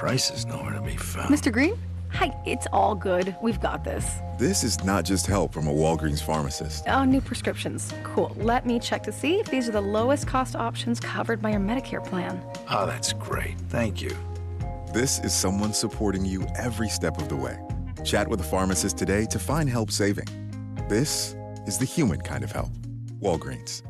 Price is nowhere to be found. Mr. Green? Hi, it's all good. We've got this. This is not just help from a Walgreens pharmacist. Oh, new prescriptions. Cool. Let me check to see if these are the lowest cost options covered by your Medicare plan. Oh, that's great. Thank you. This is someone supporting you every step of the way. Chat with a pharmacist today to find help saving. This is the human kind of help. Walgreens.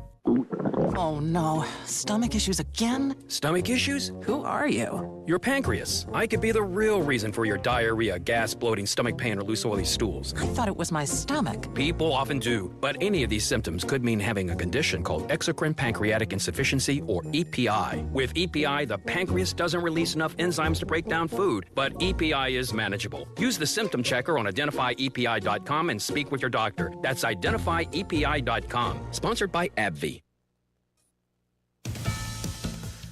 Oh no, stomach issues again? Stomach issues? Who are you? Your pancreas. I could be the real reason for your diarrhea, gas, bloating, stomach pain, or loose oily stools. I thought it was my stomach. People often do, but any of these symptoms could mean having a condition called exocrine pancreatic insufficiency, or EPI. With EPI, the pancreas doesn't release enough enzymes to break down food, but EPI is manageable. Use the symptom checker on identifyepi.com and speak with your doctor. That's identifyepi.com. Sponsored by AbbVie.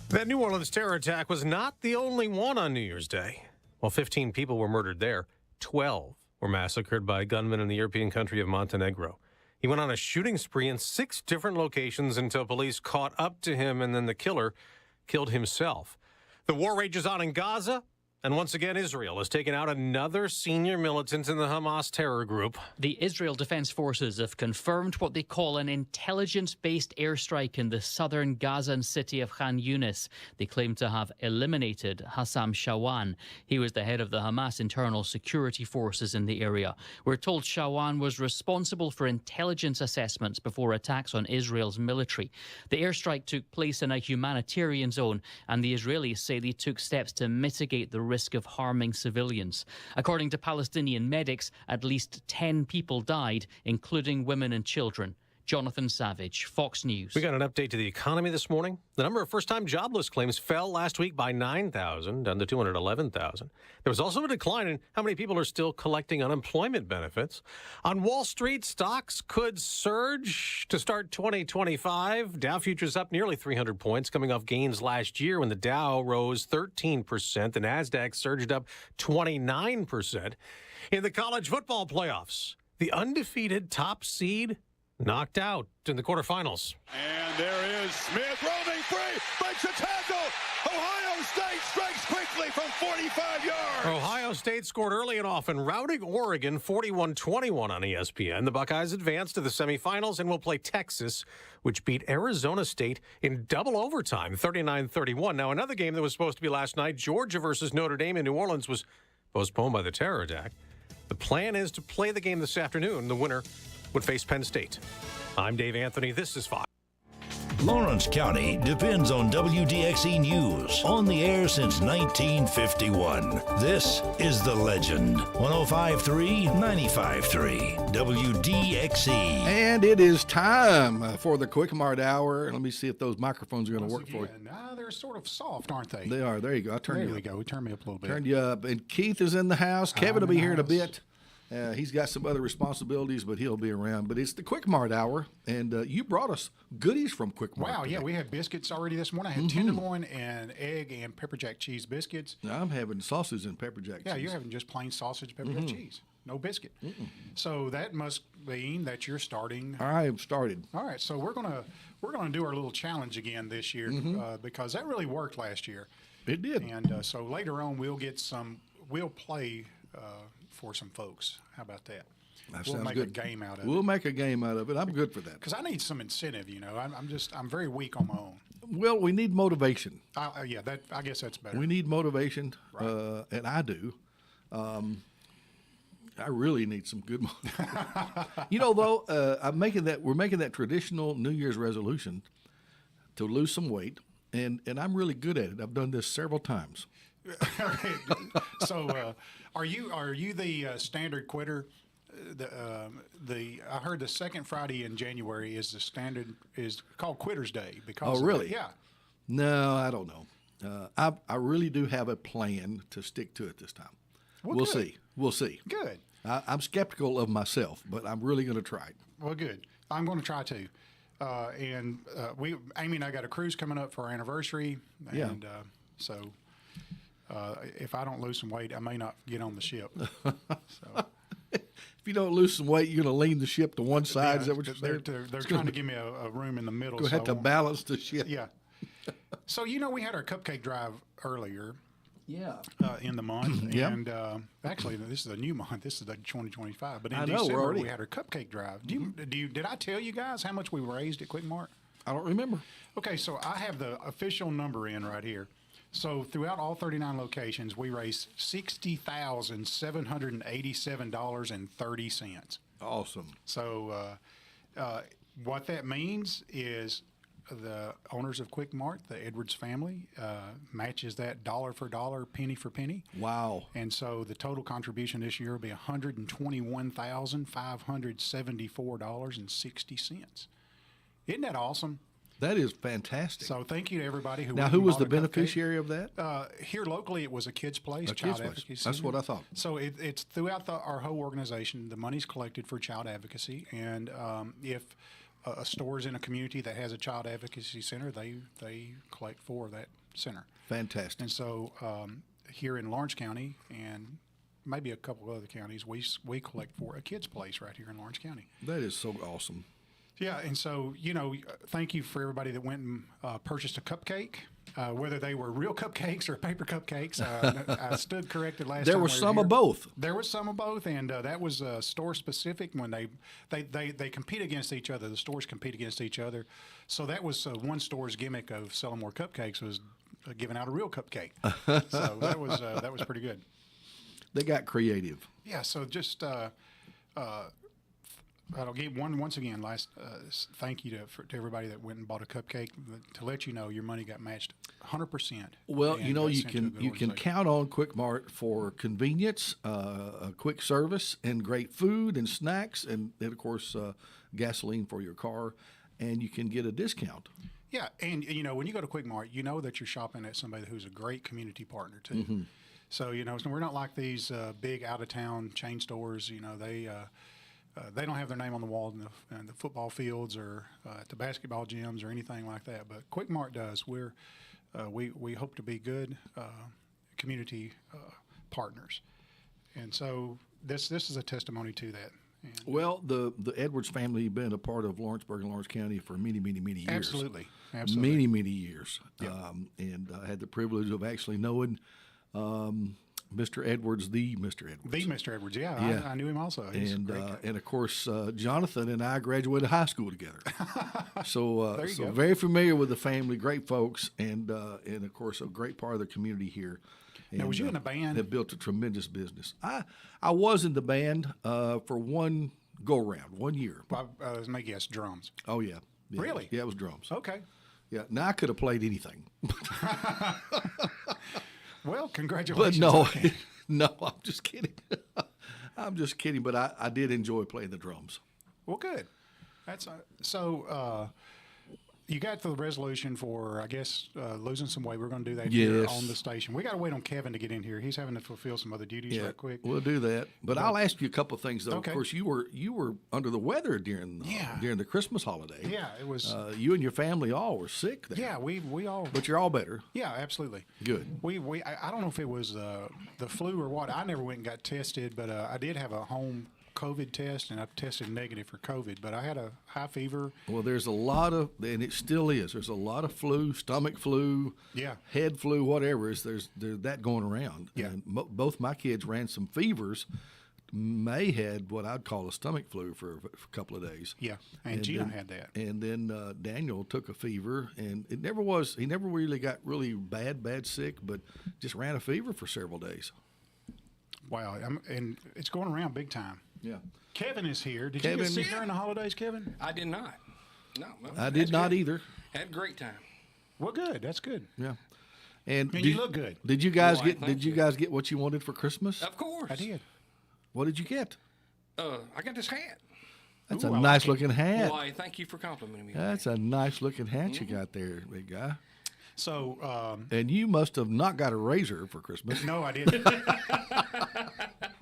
That New Orleans terror attack was not the only one on New Year's Day. While 15 people were murdered there, 12 were massacred by gunmen in the European country of Montenegro. He went on a shooting spree in 6 different locations until police caught up to him, and then the killer killed himself. The war rages on in Gaza, and once again Israel has taken out another senior militant in the Hamas terror group. The Israel Defense Forces have confirmed what they call an intelligence-based airstrike in the southern Gazan city of Khan Yunis. They claim to have eliminated Hassam Shawan. He was the head of the Hamas internal security forces in the area. We're told Shawan was responsible for intelligence assessments before attacks on Israel's military. The airstrike took place in a humanitarian zone, and the Israelis say they took steps to mitigate the risk of harming civilians. According to Palestinian medics, at least 10 people died, including women and children. Jonathan Savage, Fox News. We got an update to the economy this morning. The number of first-time jobless claims fell last week by 9,000, down to 211,000. There was also a decline in how many people are still collecting unemployment benefits. On Wall Street, stocks could surge to start 2025. Dow futures up nearly 300 points, coming off gains last year when the Dow rose 13%. The NASDAQ surged up 29%. In the college football playoffs, the undefeated top seed knocked out in the quarterfinals. And there is Smith roaming free, breaks a tackle. Ohio State strikes quickly from 45 yards. Ohio State scored early and often, routing Oregon 41-21 on ESPN. The Buckeyes advanced to the semifinals and will play Texas, which beat Arizona State in double overtime, 39-31. Now, another game that was supposed to be last night, Georgia versus Notre Dame in New Orleans, was postponed by the terror attack. The plan is to play the game this afternoon. The winner would face Penn State. I'm Dave Anthony. This is Fox. Lawrence County depends on WDXE News, on the air since 1951. This is The Legend. 105.3, 95.3, WDXE. And it is time for the Quick Mart Hour. Let me see if those microphones are going to work for you. They're sort of soft, aren't they? They are. There you go. There we go. Turn me up a little bit. Turned you up. And Keith is in the house. Kevin will be here in a bit. He's got some other responsibilities, but he'll be around. But it's the Quick Mart Hour, and you brought us goodies from Quick Mart. Wow, today. Yeah, we had biscuits already this morning. I had tenderloin and egg and pepper jack cheese biscuits. Now, I'm having sausage and pepper jack cheese. Yeah, you're having just plain sausage, pepper jack cheese. No biscuit. So that must mean that you're starting. I have started. All right, so we're gonna do our little challenge again this year because that really worked last year. It did. And so later on we'll play for some folks. How about that? We'll make a game out of it. We'll make a game out of it. I'm good for that. Because I need some incentive, you know. I'm very weak on my own. Well, we need motivation. I guess that's better. We need motivation, right. And I do. I really need some good motivation. You know, though, we're making that traditional New Year's resolution to lose some weight, and I'm really good at it. I've done this several times. So, are you the standard quitter? I heard the second Friday in January is called Quitter's Day because. Oh, really? Yeah. No, I don't know. I really do have a plan to stick to it this time. Well, we'll see. We'll see. Good. I'm skeptical of myself, but I'm really going to try it. Well, good. I'm going to try too. Amy and I got a cruise coming up for our anniversary, and so. If I don't lose some weight, I may not get on the ship. So. If you don't lose some weight, you're going to lean the ship to one side. Is that what you're saying? They're trying to give me a room in the middle. Go ahead to balance the ship. Yeah. So, we had our cupcake drive earlier. in the month. Yeah. And actually, this is a new month. This is the 2025. But in I know, we're December, already- we had our cupcake drive. Did I tell you guys how much we raised at Quik Mart? I don't remember. Okay, so I have the official number in right here. So throughout all 39 locations, we raised $60,787.30. Awesome. So what that means is the owners of Quik Mart, the Edwards family, matches that dollar for dollar, penny for penny. Wow. And so the total contribution this year will be $121,574.60. Isn't that awesome? That is fantastic. So thank you to everybody who Now, went who and was bought the a cupcake. beneficiary of that? Here locally, it was a kid's place, A Child Kids Place. Advocacy That's Center. what I thought. So it's throughout our whole organization. The money's collected for child advocacy, and if a store is in a community that has a child advocacy center, they collect for that center. Fantastic. And so here in Lawrence County and maybe a couple of other counties, we collect for a kid's place right here in Lawrence County. That is so awesome. Yeah, and so, thank you for everybody that went and purchased a cupcake, whether they were real cupcakes or paper cupcakes. I stood corrected last There time. were we some here. of both. There was some of both, and that was store specific when they compete against each other. The stores compete against each other. So that was one store's gimmick of selling more cupcakes was giving out a real cupcake. So that was pretty good. They got creative. Yeah, so just I'll give once again. Thank you to everybody that went and bought a cupcake. To let you know, your money got matched 100%. Well, and you know, got you sent to a can good you can organization. count on Quik Mart for convenience, a quick service, and great food and snacks, and of course gasoline for your car, and you can get a discount. Yeah, and when you go to Quik Mart, you know that you're shopping at somebody who's a great community partner too. Mm-hmm. So so we're not like these big out of town chain stores. They don't have their name on the wall in the football fields or at the basketball gyms or anything like that. But Quik Mart does. We hope to be good community partners, and so this is a testimony to that. And Well, the Edwards family been a part of Lawrenceburg and Lawrence County for many, many, many years. Absolutely. Many, many years. Yeah. And I had the privilege of actually knowing Mr. Edwards, the Mr. Edwards. The Mr. Edwards, yeah. I knew him also. He's a And great guy. and of course, Jonathan and I graduated high school together. So There you go. very familiar with the family, great folks, and of course a great part of the community here. Now, was you in a band? Have built a tremendous business. I was in the band for one go round, 1 year. Well, let me guess, drums. Oh yeah. Really? Yeah, it was drums. Okay. Yeah. Now I could have played anything, Well, but congratulations. no, no, I'm just kidding. I'm just kidding. But I did enjoy playing the drums. Well, good. That's so. You got the resolution for, I guess, losing some weight. We're going to do that here Yes. on the station. We got to wait on Kevin to get in here. He's having to fulfill some other duties right quick. We'll do that. But I'll ask you a couple of things though. Okay. Of course, you were under the weather during the Christmas holiday. Yeah, it was. You and your family all were sick there. Yeah, we all. But you're all better. Yeah, absolutely. Good. I don't know if it was the flu or what. I never went and got tested, but I did have a home COVID test, and I tested negative for COVID. But I had a high fever. Well, there's a lot of, and it still is. There's a lot of flu, stomach flu, Yeah. head flu, whatever. There's that going around. Yeah. And both my kids ran some fevers. May had what I'd call a stomach flu for a couple of days. Yeah, and Gina had that. And then Daniel took a fever, and he never really got really bad sick, but just ran a fever for several days. Wow, and it's going around big time. Yeah. Kevin is here. Did you Kevin- get sick during the holidays, Kevin? I did not. No, well, I did that's not good. either. Had a great time. Well, good. That's good. Yeah. And you look good. Did you guys Why, get thank Did you you. guys get what you wanted for Christmas? Of course. I did. What did you get? I got this hat. That's Ooh, a I like nice it. looking hat. Why, thank you for complimenting me. That's a nice looking hat you got there, big guy. So, And you must have not got a razor for Christmas. no, I didn't.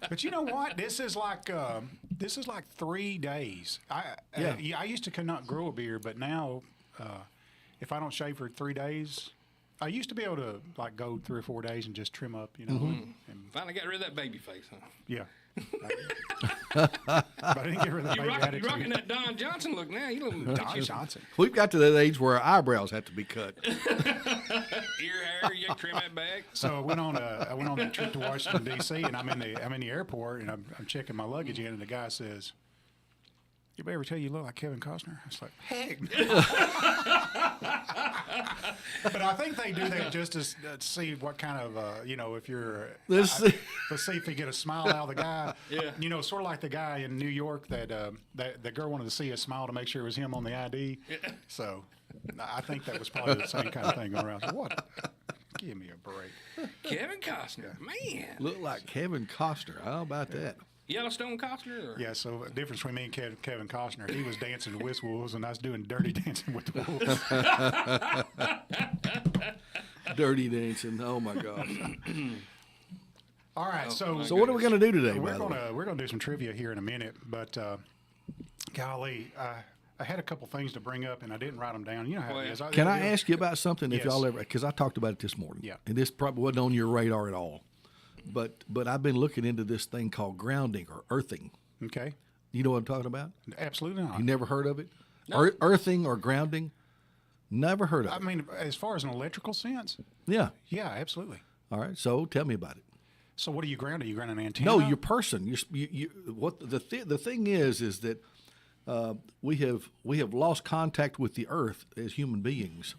But you know what? This is like 3 days. I used to cannot grow a beard, but now, if I don't shave for 3 days, I used to be able to like go 3 or 4 days and just trim up, and Finally got rid of that baby face, huh? yeah. But I didn't get rid of the You baby rocking attitude. that Don Johnson look now. You look Don Johnson. We've got to that age where our eyebrows have to be cut. ear hair. You trim that back. So I went on that trip to Washington D.C. and I'm in the airport and I'm checking my luggage in and the guy says, "Anybody ever tell you look like Kevin Costner?" I was like, "Heck." But I think they do that just to see what kind of if you're to see if they get a smile out of the guy. Yeah. Sort of like the guy in New York that the girl wanted to see a smile to make sure it was him on the ID. Yeah. So I think that was probably the same kind of thing going around. So what? Give me a break. Kevin Costner, man. Look like Kevin Costner. How about that? Yellowstone Costner? Or? Yeah, so the difference between me and Kevin Costner, he was dancing with wolves and I was doing dirty dancing with the wolves. Dirty dancing. Oh, my gosh. All right, so what are we going to do today, we're gonna do some trivia here in a minute, but golly, I had a couple things to bring up and I didn't write them down. You know how it is. Can I ask you about something? If Yes. y'all ever, because I talked about it this morning. Yeah. And this probably wasn't on your radar at all. But I've been looking into this thing called grounding or earthing. Okay. You know what I'm talking about? Absolutely not. You never heard of it? No. Earthing or grounding? Never heard of it. I mean, as far as an electrical sense, Yeah. yeah, absolutely. All right. So tell me about it. So what do you ground? Are you ground an antenna? No, your person. What the thing is that we have lost contact with the earth as human beings.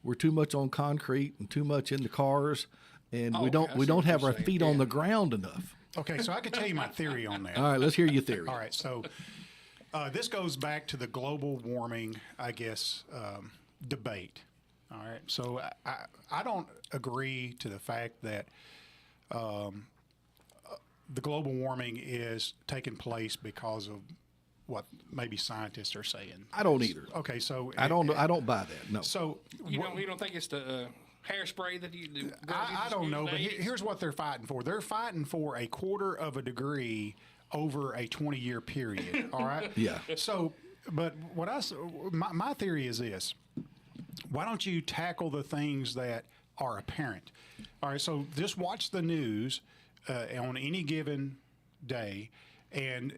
We're too much on concrete and too much in the cars, and we don't have our feet on the ground enough. Okay, so I could tell you my theory on that. All right, let's hear your theory. All right, so this goes back to the global warming, I guess, debate. All right, so I don't agree to the fact that the global warming is taking place because of what maybe scientists are saying. I don't either. Okay, so I don't buy that. No. So You don't think it's the hairspray that you do? I don't know, but here's what they're fighting for. They're fighting for a 1/4 of a degree over a 20-year period. All right. Yeah. So, but my theory is this: why don't you tackle the things that are apparent? All right. So just watch the news on any given day, and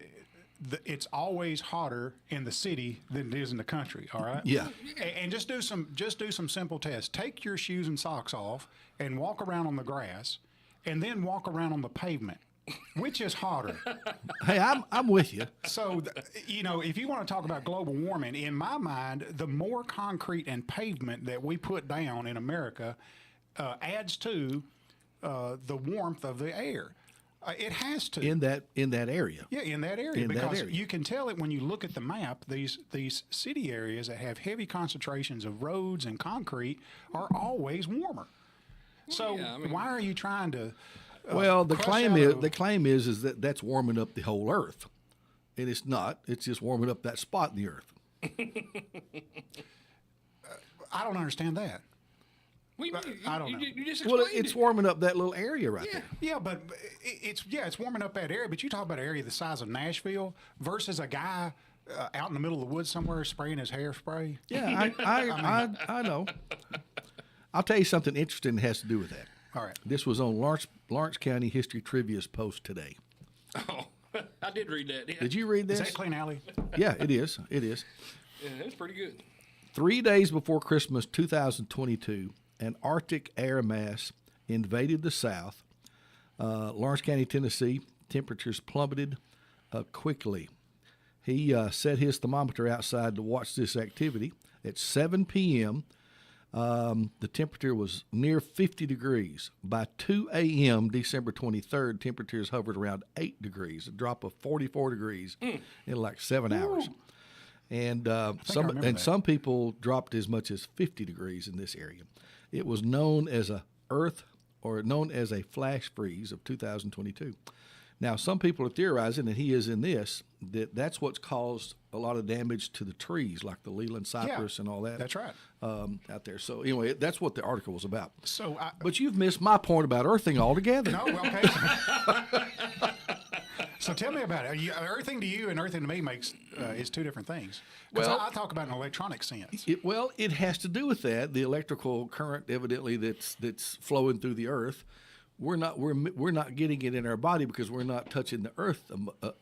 it's always hotter in the city than it is in the country. All right. Yeah. And just do some simple tests. Take your shoes and socks off and walk around on the grass, and then walk around on the pavement. Which is hotter? Hey, I'm with you. So, if you want to talk about global warming, in my mind, the more concrete and pavement that we put down in America adds to the warmth of the air. It has to. In that area. Yeah, in that area. Because you can tell it when you look at the map, these city areas that have heavy concentrations of roads and concrete are always warmer. So why are you trying to well, the claim is that that's warming up the whole earth. And it's not. It's just warming up that spot in the earth. I don't understand that. I don't know. You just well, explained it's warming up that little area right there. Yeah, but it's warming up that area. But you talk about an area the size of Nashville versus a guy out in the middle of the woods somewhere spraying his hairspray. Yeah, I know. I'll tell you something interesting that has to do with that. All right. This was on Lawrence County History Trivia's post today. Oh, I did read that. Yeah. Did you read this? Is that Clean Alley? Yeah, it is. It is. Yeah, that's pretty good. 3 days before Christmas 2022, an Arctic air mass invaded the South. Lawrence County, Tennessee, temperatures plummeted quickly. He set his thermometer outside to watch this activity. At 7 p.m., the temperature was near 50 degrees. By 2 a.m., December 23rd, temperatures hovered around 8 degrees, a drop of 44 degrees in like 7 hours. And some people dropped as much as 50 degrees in this area. It was known as a flash freeze of 2022. Now, some people are theorizing, and he is in this, that's what's caused a lot of damage to the trees, like the Leland cypress and all that. That's right. Out there. So anyway, that's what the article was about. So, but you've missed my point about earthing altogether. No, okay. So tell me about it. Earthing to you and earthing to me is two different things. Because Well, I talk about an electronic sense. It has to do with that. The electrical current, evidently, that's flowing through the earth. We're not getting it in our body because we're not touching the earth,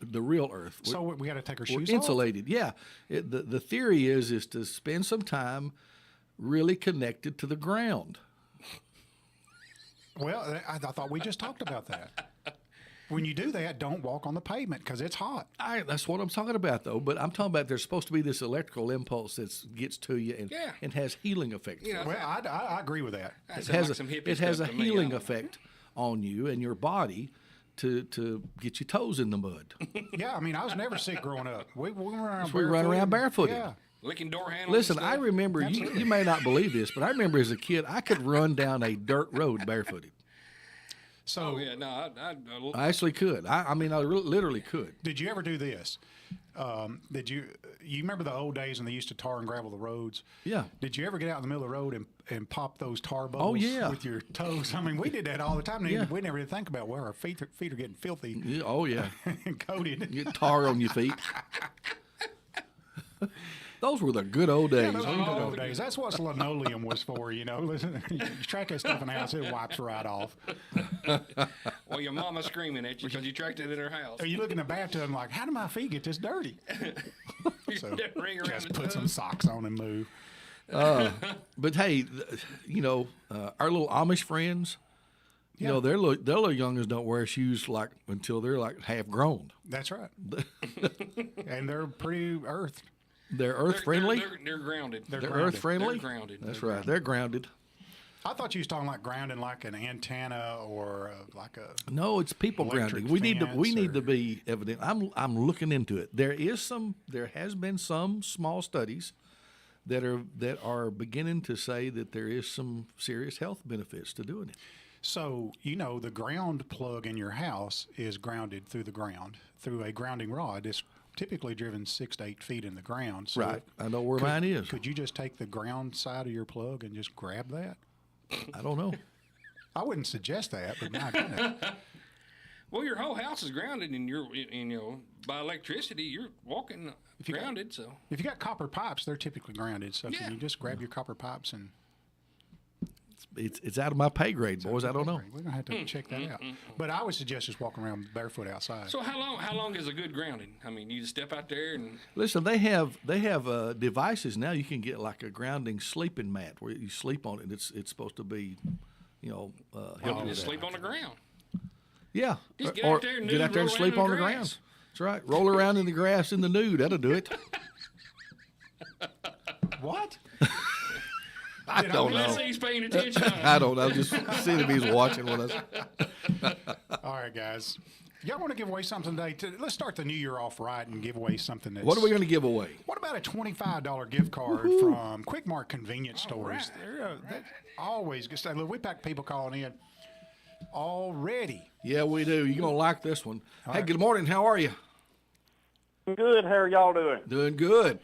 the real earth. So we got to take our We're shoes insulated. Yeah. The theory is to spend some time really connected to the ground. Well, I thought we just talked about that. When you do that, don't walk on the pavement because it's hot. That's what I'm talking about, though. But I'm talking about there's supposed to be this electrical impulse that gets to you and has healing effects. Yeah, well, I agree with that. It has a healing effect on you and your body to get your toes in the mud. Yeah, I mean, I was never sick growing up. We run around barefooted. Yeah. Licking door handles. Listen, I remember, you may not believe this, but I remember as a kid, I could run down a dirt road barefooted. So I actually could. I mean, I literally could. Did you ever do this? You remember the old days when they used to tar and gravel the roads? Yeah. Did you ever get out in the middle of the road and pop those tar bubbles with your toes? I mean, we did that all the time. Yeah. We never did think about where our feet are getting filthy. Yeah, oh, yeah. And coated. You get tar on your feet. Those were the good old days. Yeah, those were the good old days. That's what linoleum was for, you know. Listen, you track that stuff in the house, it wipes right off. Well, your mama's screaming at you because you tracked it in her house. Or you look in the bathtub like, how do my feet get this dirty? So just put some socks on and move. But hey, you know, our little Amish friends, you know, their little youngins don't wear shoes until they're like half grown. That's right. And they're pretty earthed. They're earth friendly. They're grounded. They're earth friendly. They're grounded. That's right. They're grounded. I thought you was talking like grounding like an antenna or like a. No, it's people grounding. We need to be evident. I'm looking into it. There has been some small studies that are beginning to say that there is some serious health benefits to doing it. So, you know, the ground plug in your house is grounded through the ground through a grounding rod. It's typically driven 6 to 8 feet in the ground. So right. I know where mine is. Could you just take the ground side of your plug and just grab that? I don't know. I wouldn't suggest that, but my goodness. Well, your whole house is grounded, and by electricity, you're walking grounded. So if you got copper pipes, they're typically grounded. So can you just grab your copper pipes and? It's out of my pay grade, boys. I don't know. We're gonna have to check that out. But I would suggest just walking around barefoot outside. So how long is a good grounding? I mean, you just step out there and listen. They have devices now. You can get like a grounding sleeping mat where you sleep on it. It's supposed to be, help you sleep on the ground. Yeah, just get out there and sleep on the ground. That's right. Roll around in the grass in the nude. That'll do it. What? I don't know. He's paying attention. I don't know. Just seeing if he's watching with us. All right, guys. Y'all want to give away something today? Let's start the new year off right and give away something that's... What are we going to give away? What about a $25 gift card from Quik Mart convenience stores? Right. They're always good stuff. Look, we pack people calling in already. Yeah, we do. You're going to like this one. Hey, good morning. How are you? Good. How are y'all doing? Doing good.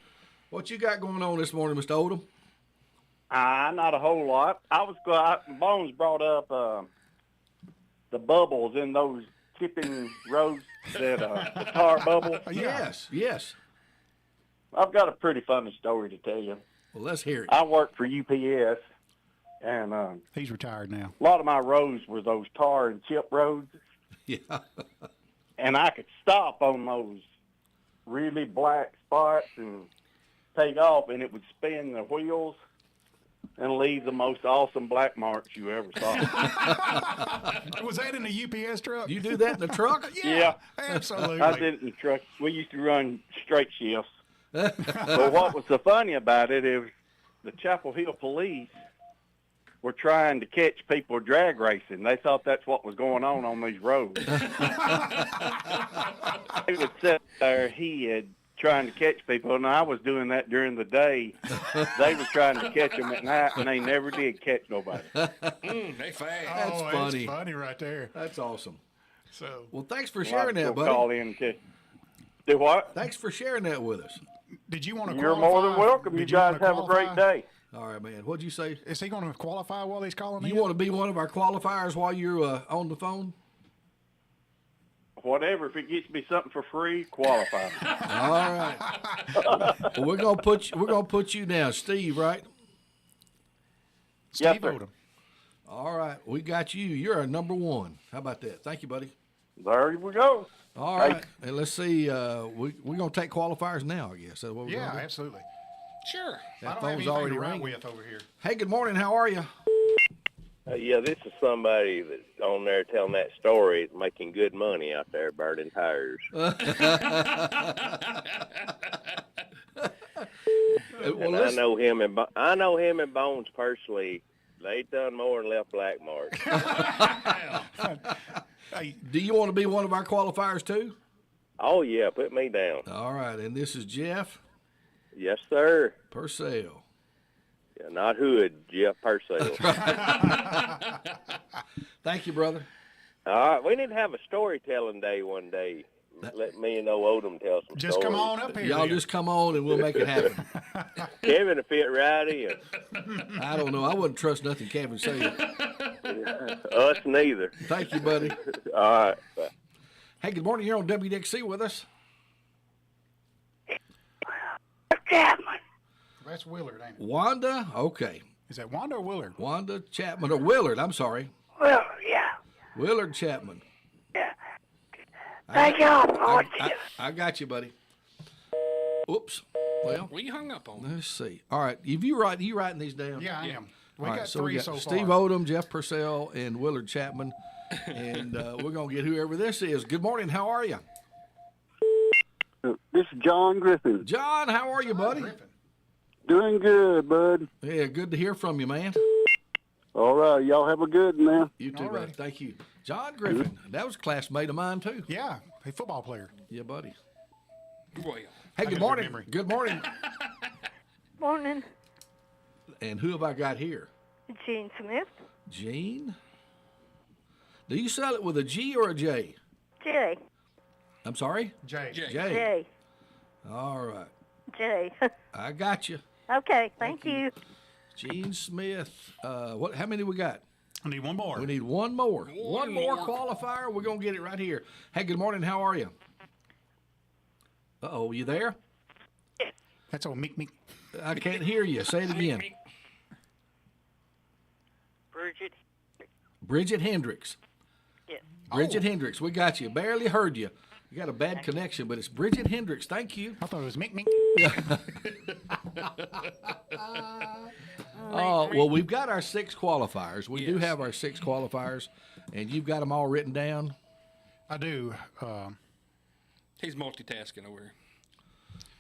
What you got going on this morning, Mr. Odom? Not a whole lot. Bones brought up the bubbles in those tipping roads, the tar bubble. Yes. I've got a pretty funny story to tell you. Well, let's hear it. I worked for UPS, and he's retired now. A lot of my roads were those tar and chip roads. Yeah. And I could stop on those really black spots and take off, and it would spin the wheels and leave the most awesome black marks you ever saw. Was that in a UPS truck? You do that in the truck? Yeah. Absolutely. I did it in the truck. We used to run straight shifts. But what was so funny about it is the Chapel Hill police were trying to catch people drag racing. They thought that's what was going on these roads. They would sit there, trying to catch people, and I was doing that during the day. They were trying to catch them at night, and they never did catch nobody. They fast. That's funny. That's funny right there. That's awesome. So, well, thanks for sharing that, buddy. Call in to do what? Thanks for sharing that with us. Did you want to? You're more than welcome. You guys have a great day. All right, man. What'd you say? Is he going to qualify while he's calling? You want to be one of our qualifiers while you're on the phone? whatever. If it gets me something for free, qualify. All right. Well, we're gonna put you down, Steve. Right? Yes, Steve sir. Odom. All right. We got you. You're our number one. How about that? Thank you, buddy. There we go. All right. And let's see. We're gonna take qualifiers now. I guess. That's what we're Yeah, gonna do. absolutely. Sure. That I don't have phone's anything already to write ringing. with over here. Hey, good morning. How are you? Yeah, this is somebody that's on there telling that story, making good money out there burning tires. Well, And I know him and Bones personally. They done more than left black marks. Hey, do you want to be one of our qualifiers too? Oh yeah, put me down. All right. And this is Jeff Yes, sir. Purcell. Yeah, not Hood, Jeff Purcell. Thank you, brother. All right, we need to have a storytelling day one day. Let me and old Odom tell some just stories. come on up here. Y'all then. just come on and we'll make it happen. Kevin will fit right in. I don't know. I wouldn't trust nothing Kevin said. Us neither. Thank you, buddy. All right. Bye. Hey, good morning. You're on WDXE with us. That's Willard, ain't it? Wanda? Okay. Is that Wanda or Willard? Wanda Chapman. Or Willard, I'm sorry. Well, yeah. Willard Chapman. Yeah. Thank y'all. I got you, buddy. Oops. Well, We hung up on. let's see. All right. You writing these down? Yeah, I am. We All got right, so three we got so Steve far. Odom, Jeff Purcell, and Willard Chapman. And we're going to get whoever this is. Good morning. How are you? This is John Griffin. John, how are you, buddy? Doing good, bud. Yeah, good to hear from you, man. All right. Y'all have a good one now. You too, All buddy. right. Thank you. John Griffin. That was a classmate of mine, too. Yeah, a football player. Yeah, buddy. Well, Hey, got good a morning. good memory. Good morning. Morning, And who have I got here? Gene Smith. Gene? Do you sell it with a G or a J? Jay. I'm sorry? Jay. Jay. All right. Jay. I got you. Okay, thank you. Gene Smith. What? How many we got? I need one more. We need one more. One more qualifier. We're going to get it right here. Hey, good morning. How are you? Uh-oh, you there? That's old Meek. I can't hear you. Say it again. Bridget Hendricks. Yes. Bridget Hendricks. We got you. Barely heard you. You got a bad connection, but it's Bridget Hendricks. Thank you. I thought it was Meek. Well, we've got our 6 qualifiers. We do have our 6 qualifiers, and you've got them all written down. I do. He's multitasking over here.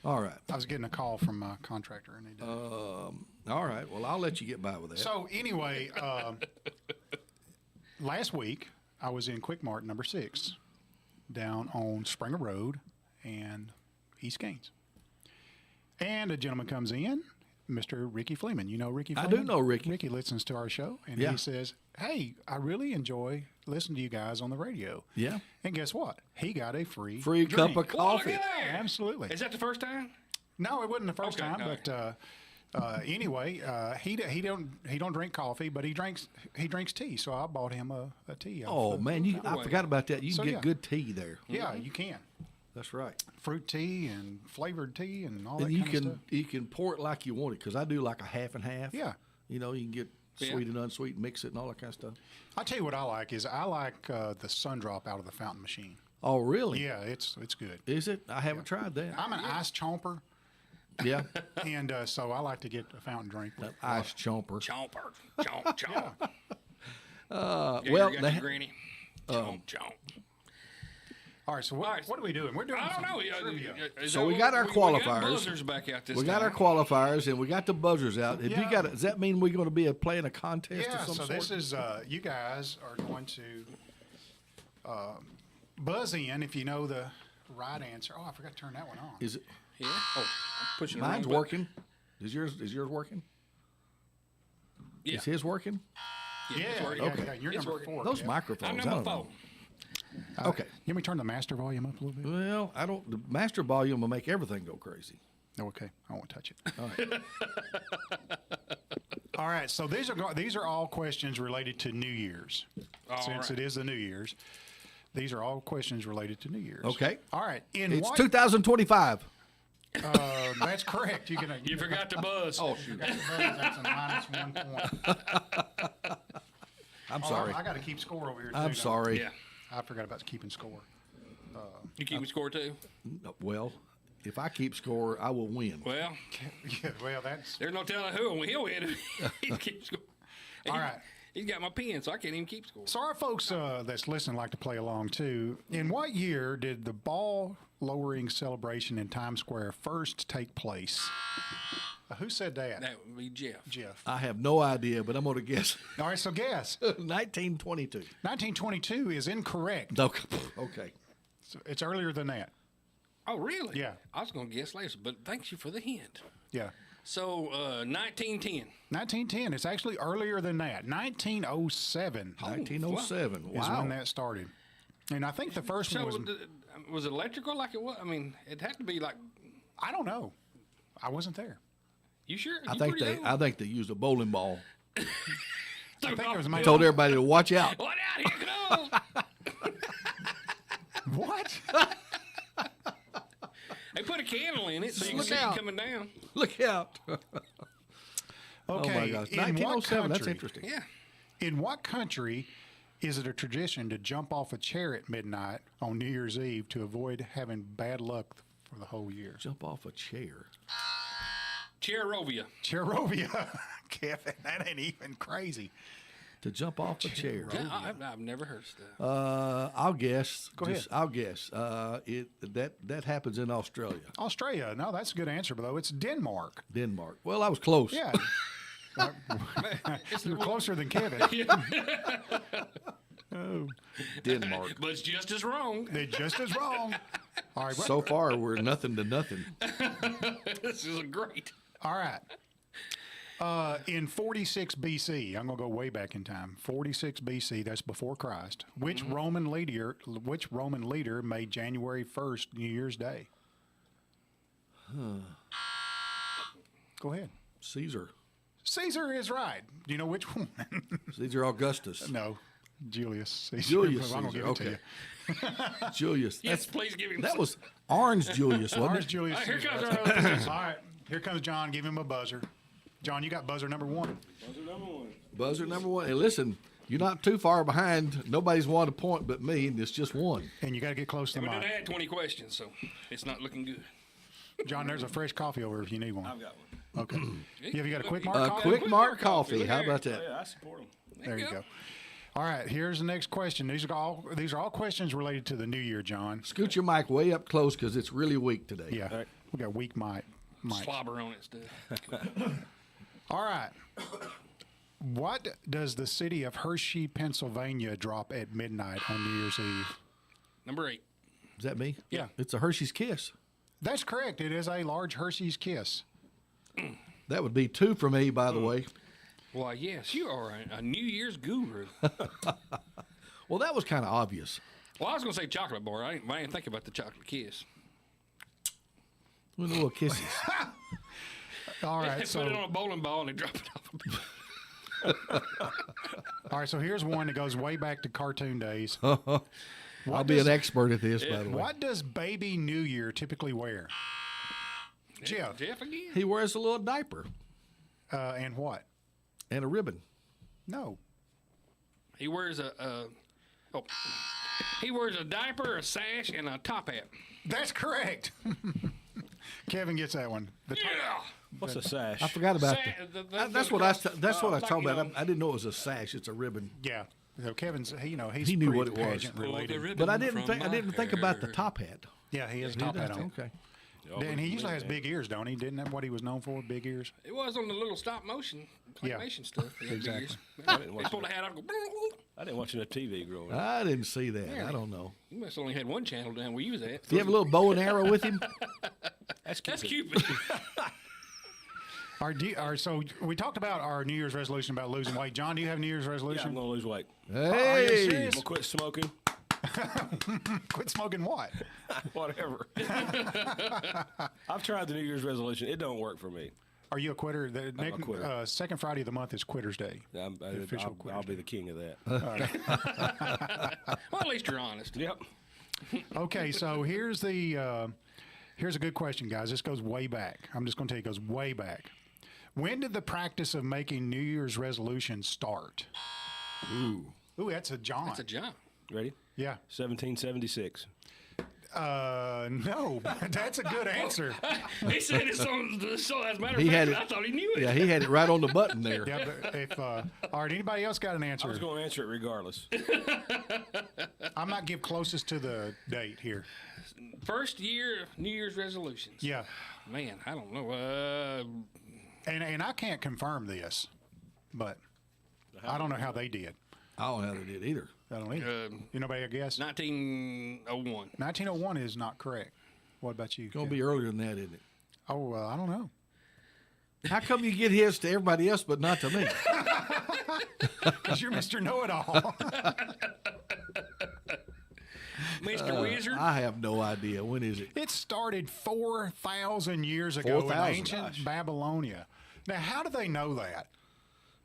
All right. I was getting a call from my contractor, and he did. All right. Well, I'll let you get by with that. So anyway, last week I was in Quik Mart number 6, down on Springer Road and East Gaines, and a gentleman comes in, Mr. Ricky Fleeman. You know Ricky I Fleeman? do know Ricky. Ricky listens to our show, and Yeah. he says, "Hey, I really enjoy listening to you guys on the radio." Yeah. And guess what? He got a free Free cup drink. of coffee. Look at that. Absolutely. Is that the first time? No, it wasn't the first Okay, time, all but anyway, he don't drink coffee, but he drinks tea. So I bought him a tea. Oh, man, I forgot about that. You can So, get yeah. good tea there. Yeah, you can. That's right. Fruit tea and flavored tea and all And that you kind of can stuff. you can pour it like you want it, because I do like a half and half. Yeah. You know, you can get Yeah. sweet and unsweet, mix it and all that kind of stuff. I'll tell you what I like is I like the sun drop out of the fountain machine. Oh, really? Yeah, it's good. Is it? I haven't tried that. I'm an ice chomper. Yeah. And so I like to get a fountain drink. With Ice chomper. Chomper. Chomp, chomp. Well, got they- your granny. Chomp, chomp. All right, so what are we doing? We're doing I don't some know. trivia. So we got our qualifiers. We got buzzers back out this We got time. our qualifiers and we got the buzzers out. Have you Yeah. got? Does that mean we're going to be playing a contest Yeah, of some so sort? this is you guys are going to buzz in if you know the right answer. Oh, I forgot to turn that one on. Is it? Yeah. Oh, I'm pushing the Mine's wrong working. Is yours working? Yeah. Is his working? Yeah, it's working. Okay. yeah, you're It's number working. 4. Those Kev. microphones. I'm I number don't 4. know. Okay. Let me turn the master volume up a little bit. Well, I don't. The master volume will make everything go crazy. Okay, I won't touch it. All right. All right, so these are all questions related to New Year's, since right. it is the New Year's. These are all questions related to New Year's. Okay. All right. It's 2025. That's correct. You forgot to buzz. Oh, shoot. That's a minus 1 point. I'm sorry. I got to keep score over here, too. I'm sorry. Yeah. I forgot about keeping score. You keeping score too? Well, if I keep score, I will win. Well, yeah, well, that's... There's no telling who he'll win. He keeps score. All right. He's got my pen, so I can't even keep score. So our folks that's listening like to play along, too. In what year did the ball lowering celebration in Times Square first take place? Who said that? That would be Jeff. I have no idea, but I'm going to guess. All right, so guess. 1922. 1922 is incorrect. Okay. So it's earlier than that. Oh, really? Yeah. I was going to guess later, but thanks you for the hint. Yeah. So, 1910. 1910. It's actually earlier than that. 1907. 1907. Is Wow. when that started. And I think the first one was it electrical like it was? I mean, it had to be like... I don't know. I wasn't there. You sure? I think they used a bowling ball. I think it was made Told everybody to watch out. What out? Here comes. What? They put a candle in it so you can Look see out. it coming down. Look out. Okay. Oh, my gosh. in 1907. what That's country- interesting. Yeah. In what country is it a tradition to jump off a chair at midnight on New Year's Eve to avoid having bad luck for the whole year? Jump off a chair. Cherovia. Cherovia. Kevin, that ain't even crazy. To jump off a chair. Yeah, I've never heard of that. I'll guess. Go ahead. I'll guess. That happens in Australia. Australia. No, that's a good answer, though. It's Denmark. Denmark. Well, I was close. Yeah. You're closer than Kevin. Oh. Denmark. But it's just as wrong. They're just as wrong. All right. So far, we're nothing to nothing. This is great. All right. In 46 BC, I'm going to go way back in time. 46 BC, that's before Christ. Which Roman leader made January 1st New Year's Day? Go ahead. Caesar. Caesar is right. Do you know which one? Caesar Augustus. No. Julius Caesar. Julius I'm Caesar. going to give it Okay. to you. Julius. Yes, please give him That some. was Orange Julius, wasn't Orange it? Julius Here Caesar. comes That's our All right. Here comes John. Give him a buzzer. John, you got buzzer number 1. Buzzer number 1. And listen, you're not too far behind. Nobody's won a point but me, and it's just one. And you got to get close to We the done mic. had 20 questions, so it's not looking good. John, there's a fresh coffee over if you need one. I've got one. Okay. Have you got a Quick Mart coffee? Quick Mart coffee. Look How there. about that? Yeah, I support them. There you go. All right, here's the next question. These are all questions related to the new year, John. Scoot your mic way up close because it's really weak today. Yeah, we got weak mic. Slobber on it still. All right. What does the city of Hershey, Pennsylvania drop at midnight on New Year's Eve? Number 8. Is that me? Yeah. It's a Hershey's Kiss. That's correct. It is a large Hershey's Kiss. That would be 2 for me, by the way. Why, yes, you are a New Year's guru. Well, that was kind of obvious. Well, I was going to say chocolate bar. I didn't think about the chocolate kiss. With little kisses. All They right, put so it on a bowling ball and they drop it off. all right, so here's one that goes way back to cartoon days. I'll be an expert at this, by the way. What does baby New Year typically wear? Jeff. Jeff again? He wears a little diaper And what? and a ribbon. No. He wears he wears a diaper, a sash, and a top hat. That's correct. Kevin gets that one. Yeah. What's a sash? I forgot about that. That's what I like, talked you about. know. I didn't know it was a sash. It's a ribbon. Yeah. So Kevin's, he's He knew pretty what it was. pageant related. But I didn't think about the top hat. Yeah, he has a top hat on. Okay. And he usually has big ears, don't he? Didn't that what he was known for? Big ears. It was on the little stop motion claymation stuff. Exactly. They pulled a hat off. I didn't watch it on TV growing up. I didn't see that. Really? I don't know. You must only had one channel down where you was at. Do you have a little bow and arrow with him? That's Cupid. So we talked about our New Year's resolution about losing weight. John, do you have a New Year's Yeah, resolution? I'm going to lose weight. Are you Hey! serious? I'm going to quit smoking. Quit smoking what? Whatever. I've tried the New Year's resolution. It don't work for me. Are you a quitter? The I'm a quitter. Second Friday of the month is Quitter's Day. The official I'll Quitter's be Day. the king of that. Well, at least you're honest. Yep. Okay, so here's a good question, guys. This goes way back. I'm just going to tell you, it goes way back. When did the practice of making New Year's resolutions start? Ooh, that's a John. That's a John. Ready? Yeah. 1776. No, that's a good answer. He said it's on the so as a matter He of had fact, it- I thought he knew it. Yeah, he had it right on the button there. Yeah, but if all right, anybody else got an answer? I was going to answer it regardless. I might give closest to the date here. First year of New Year's resolutions. Yeah, Man, I don't know. and I can't confirm this, but I don't know how they did. I don't know how they did either. I don't either. You nobody a guess? 1901. 1901 is not correct. What about you? It's going to be earlier than that, isn't it? Oh, I don't know. How come you get his to everybody else but not to me? Because you're Mr. Know-It-All. Mr. Wizard? I have no idea. When is it? It started 4,000 years ago 4,000? in ancient Babylonia. Now, how do they know that?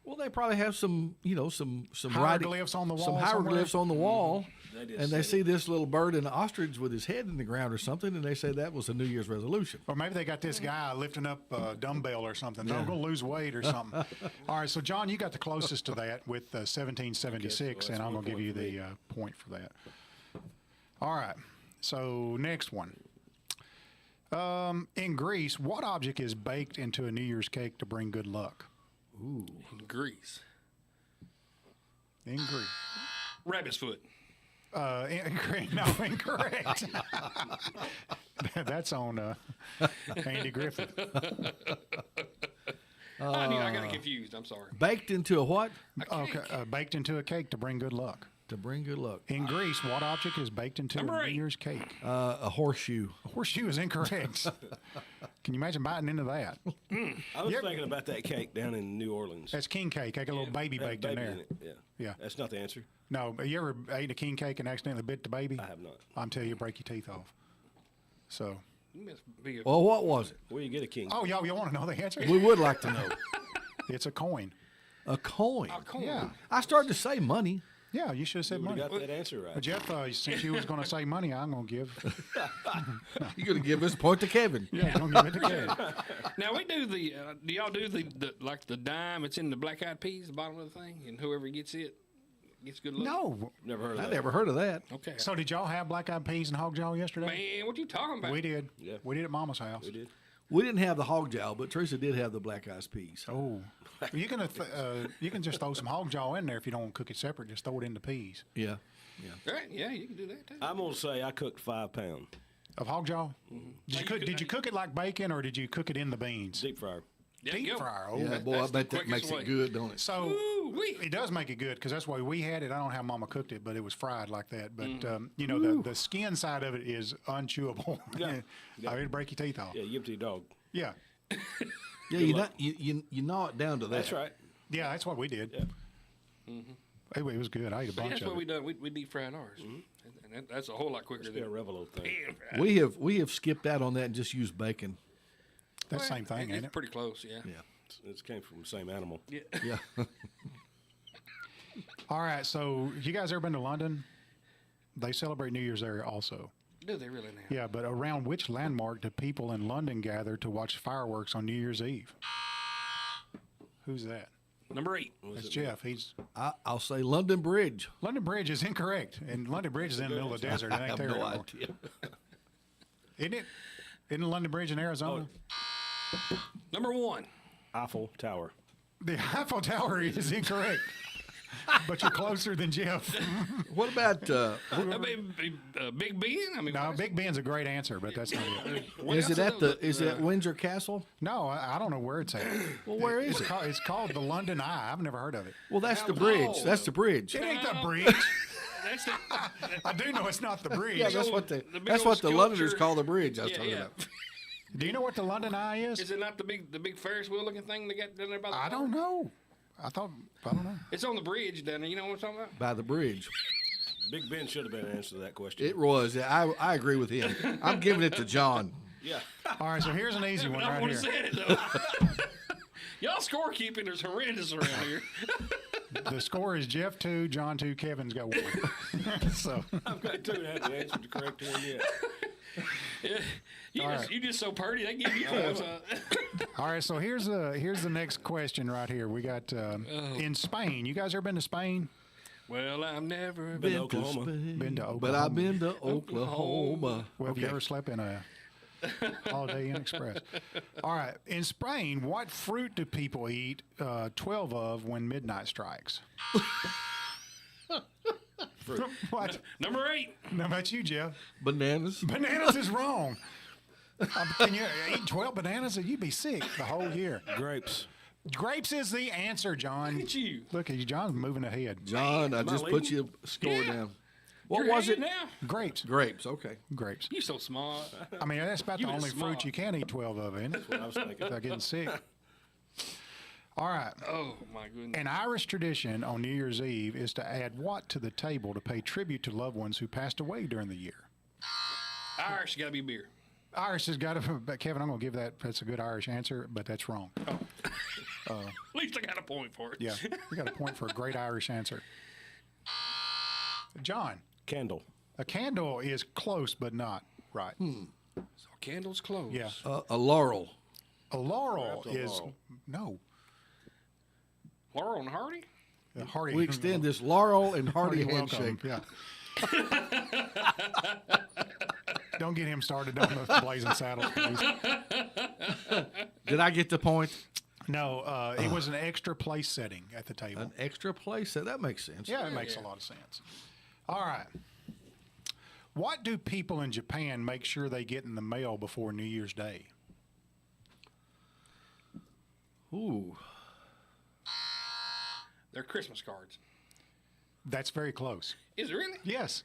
Well, they probably have some Hieroglyphs on the wall some hieroglyphs somewhere? on the wall, They just and they said see this little bird and an ostrich with his head in the ground or something, and they say that was a New Year's resolution. Or maybe they got this guy lifting up a dumbbell or something. They're going to lose weight or something. All right, so, John, you got the closest to that with 1776, Okay, so and I'm going to give you for the point for that. All right, so next one. In Greece, what object is baked into a New Year's cake to bring good luck? Ooh. In Greece. In Greece. Rabbit's foot. Incorrect. That's on Andy Griffith. I knew I got confused. I'm sorry. Baked into a what? Okay, baked into a cake to bring good luck. To bring good luck. In Greece, what object is baked into Number a New 8. Year's cake? A horseshoe. A horseshoe is incorrect. Can you imagine biting into that? I was thinking about that cake down in New Orleans. That's king cake. I got a little baby Had a baked in baby there. it, Yeah. Yeah. That's not the answer. No, but you ever ate a king cake and accidentally bit the baby? I have not. I'm telling you, break your teeth off. So. You must be a- Well, what was it? Where you get a king? Oh, y'all want to know the answer? We would like to know. It's a coin. A coin. A coin. Yeah. I started to say money. Yeah, you should have said You money. got that answer right. But Jeff, since you was going to say money, I'm going to give. You're going to give this point to Kevin. Yeah, I'm going to give it to Kevin. Now we do the. Do y'all do the like the dime? It's in the black eyed peas, the bottom of the thing, and whoever gets it gets good luck. No. Never heard of I that. never heard of that. Okay. So did y'all have black-eyed peas and hog jaw yesterday? Man, what you talking about? We did. Yeah. We did at Mama's house. We did. We didn't have the hog jowl, but Teresa did have the black eyed peas. Oh. Well, you can just throw some hog jaw in there if you don't want to cook it separate. Just throw it in the peas. Yeah. Right? Yeah, you can do that too. I'm gonna say I cooked 5 pounds. Of hog jaw? Did you cook it like bacon or did you cook it in the beans? Deep fryer. There you Deep go. fryer. Oh, Yeah, boy, I that's the bet that quickest makes way. it good, don't it? So Ooh-wee. it does make it good because that's why we had it. I don't know how Mama cooked it, but it was fried like that. But you know, the skin side of it is unchewable. Yeah. I mean, it'd break your teeth off. Yeah, you give it to your dog. Yeah, Yeah, you gnaw it down to that. That's right. yeah, that's what we did. Yeah. Anyway, it was good. I ate a But bunch that's of what we it. done. We deep fried ours, and that's a whole lot quicker It's been a than Revelo thing. pan fried. We have skipped out on that and just used bacon. That's the same thing, It's ain't it? pretty close, yeah. Yeah. It came from the same animal. Yeah. Yeah. All right, so you guys ever been to London? They celebrate New Year's there also. Do they really now? Yeah, but around which landmark do people in London gather to watch fireworks on New Year's Eve? Who's that? Number 8. That's Jeff. He's I'll say London Bridge. London Bridge is incorrect, and London Bridge is in the middle of the desert. It I ain't have there no anymore. idea. Isn't it? Isn't London Bridge in Arizona? Number 1. Eiffel Tower. The Eiffel Tower is incorrect, but you're closer than Jeff. What about Big Ben? I mean, No, Big Ben's a great answer, but that's not it. is it at Windsor Castle? No, I don't know where it's at. Well, where is it? It's called the London Eye. I've never heard of it. Well, that's the bridge. That's the bridge. It ain't the bridge. That's the, I do know it's not the bridge. Yeah, that's what big that's old what the Londoners sculpture. call the bridge. I was yeah, talking yeah. about. Do you know what the London Eye is? Is it not the big Ferris wheel looking thing they got down there by the I water? don't know. I don't know. It's on the bridge down there. You know what I'm talking about? By the bridge. Big Ben should have been an answer to that question. It was. I agree with him. I'm giving it to John. Yeah. All right, so here's an easy one I right would have here. said it though. Y'all scorekeeping is horrendous around here. The score is Jeff 2, John 2, Kevin's got 1. So I've got 2 and haven't answered the correct one yet. Yeah, you're just so pretty. They give you points. All right, so here's the next question right here. We got in Spain. You guys ever been to Spain? Well, I've never Been to Oklahoma. Been to Oklahoma. But I've been to Oklahoma. Well, have you ever slept in a Holiday Inn Express? All right, in Spain, what fruit do people eat 12 of when midnight strikes? What? Number 8. How about you, Jeff? Bananas. Bananas is wrong. Can you eat 12 bananas? You'd be sick the whole year. Grapes. Grapes is the answer, John. Look at you. Look at you. John's moving ahead. John, I just put you a score down. What You're was it? ahead now. Grapes. Grapes, okay. Grapes. You so smart. I mean, that's about You the is only smart. fruit you can eat 12 of, isn't it? That's what I was thinking. Without getting sick. All right. Oh, my goodness. An Irish tradition on New Year's Eve is to add what to the table to pay tribute to loved ones who passed away during the year? Irish got to be beer. Irish has got to. Kevin, I'm going to give that's a good Irish answer, but that's wrong. At least I got a point for it. Yeah, we got a point for a great Irish answer. John, Candle. a candle is close, but not right. So candles close. Yeah. A laurel. A laurel Perhaps a is laurel. no. Laurel and Hardy? A hearty. We extend this laurel and hearty welcome. handshake. Yeah. Don't get him started on the blazing saddles, please. Did I get the point? No, it was an extra place setting at the table. An extra place? That makes sense. Yeah, it makes a lot of sense. All right. What do people in Japan make sure they get in the mail before New Year's Day? Ooh. They're Christmas cards. That's very close. Is it really? Yes.